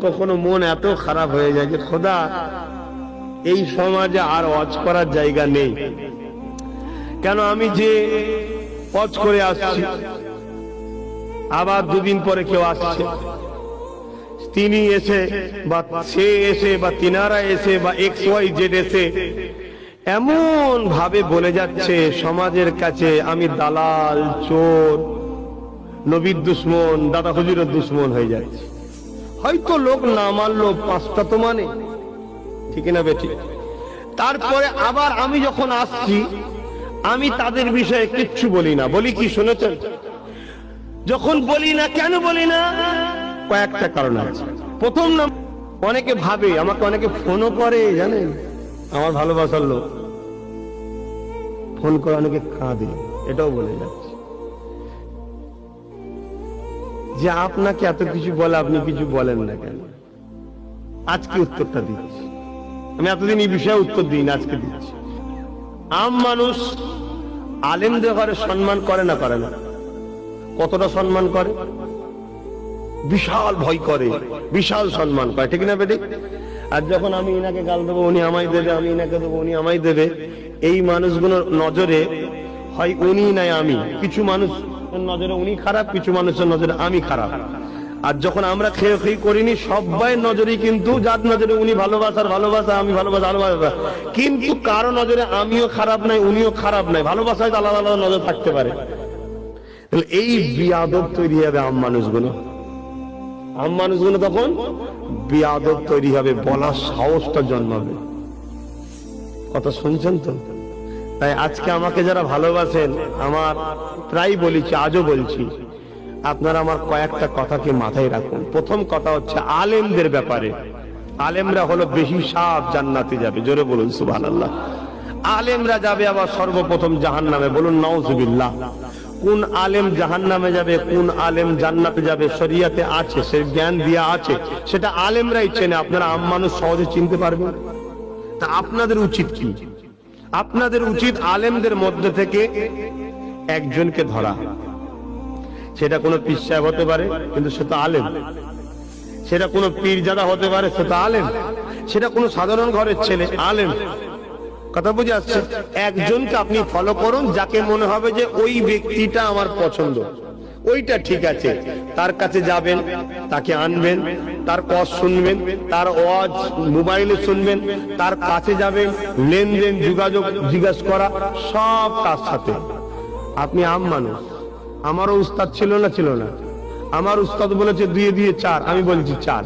কখনো মন এত খারাপ হয়ে যায় যে খোদা এই সমাজে আর ওয়াজ করার জায়গা নেই কেন? আমি যে ওয়াজ করে আসছি, আবার দুদিন পরে কেউ আসছে, তিনি এসে বা সে এসে বা তিনারা এসে বা XYZ এসে এমন ভাবে বলে যাচ্ছে সমাজের কাছে আমি দালাল, চোর, নবীর দুশ্মন, দাদা হুজুরের দুশ্মন হয়ে যাচ্ছে। হয়তো লোক না মানলো, পাঁচটা তো মানে, ঠিক না বেটি? তারপরে আবার আমি যখন আসছি, আমি তাদের বিষয়ে কিচ্ছু বলি না। বলি কি শুনেছেন? যখন বলি না, কেন বলি না? কয়েকটা কারণ আছে। প্রথম না, অনেকে ভাবে, আমাকে অনেকে ফোনও করে, জানেন, আমার ভালোবাসার লোক ফোন করে অনেকে কাঁদে, এটাও বলে যাচ্ছে যে আপনাকে এত কিছু বলে আপনি কিছু বলেন না কেন? আজকে উত্তরটা দিচ্ছি। আমি এতদিন এই বিষয়ে উত্তর দিই না, আজকে দিচ্ছি। আম মানুষ আলেমদের ঘরে সম্মান করে না করে না? কতটা সম্মান করে? বিশাল ভয় করে, বিশাল সম্মান করে, ঠিক না বেটি? আর যখন আমি ইনাকে গাল দেবো উনি আমায় দেবে, আমি ইনাকে দেবো উনি আমায় দেবে, এই মানুষগুলোর নজরে হয় উনি নাই আমি। কিছু মানুষ নজরে উনি খারাপ, কিছু মানুষের নজরে আমি খারাপ। আর যখন আমরা খেয়ে করিনি, সবাই নজরে কিন্তু যার নজরে উনি ভালোবাসার ভালোবাসা, আমি ভালোবাসা ভালোবাসা, কিন্তু কারো নজরে আমিও খারাপ নাই, উনিও খারাপ নাই, ভালোবাসায় আলাদা আলাদা নজর থাকতে পারে। এই বিয়াদব তৈরি হবে আম মানুষগুলো। আম মানুষগুলো তখন বিয়াদব তৈরি হবে, বলার সাহসটা জন্মাবে। কথা শুনছেন তো? তাই আজকে আমাকে যারা ভালোবাসেন, আমার প্রায় বলেছি, আজও বলছি, আপনারা আমার কয়েকটা কথাকে মাথায় রাখুন। প্রথম কথা হচ্ছে আলেমদের ব্যাপারে। আলেমরা হলো বেশি সাপ জান্নাতে যাবে, জোরে বলুন সুবহানাল্লাহ। আলেমরা যাবে আবার সর্বপ্রথম জাহান্নামে, বলুন নাউজুবিল্লাহ। কোন আলেম জাহান্নামে যাবে, কোন আলেম জান্নাতে যাবে শরিয়াতে আছে, সে জ্ঞান দিয়া আছে, সেটা আলেমরাই চেনে। আপনারা আম মানুষ সহজে চিনতে পারবেন? তা আপনাদের উচিত কি? আপনাদের উচিত আলেমদের মধ্যে থেকে একজনকে ধরা। সেটা কোনো পীর সাহেব হতে পারে, কিন্তু সে তো আলেম। সেটা কোনো পীরজাদা হতে পারে, সে তো আলেম। সেটা কোনো সাধারণ ঘরের ছেলে, আলেম। কথা বুঝে আসছে? একজনকে আপনি ফলো করুন, যাকে মনে হবে যে ওই ব্যক্তিটা আমার পছন্দ, ওইটা ঠিক আছে, তার কাছে যাবেন, তাকে আনবেন, তার কথা শুনবেন, তার ওয়াজ মোবাইলে শুনবেন, তার কাছে যাবেন, লেনদেন যোগাযোগ জিজ্ঞাসা করা সব তার সাথে। আপনি আম মানুষ, আমারও উস্তাদ ছিল না? ছিল না। আমার উস্তাদ বলেছে 2 দিয়ে 4, আমি বলছি 4।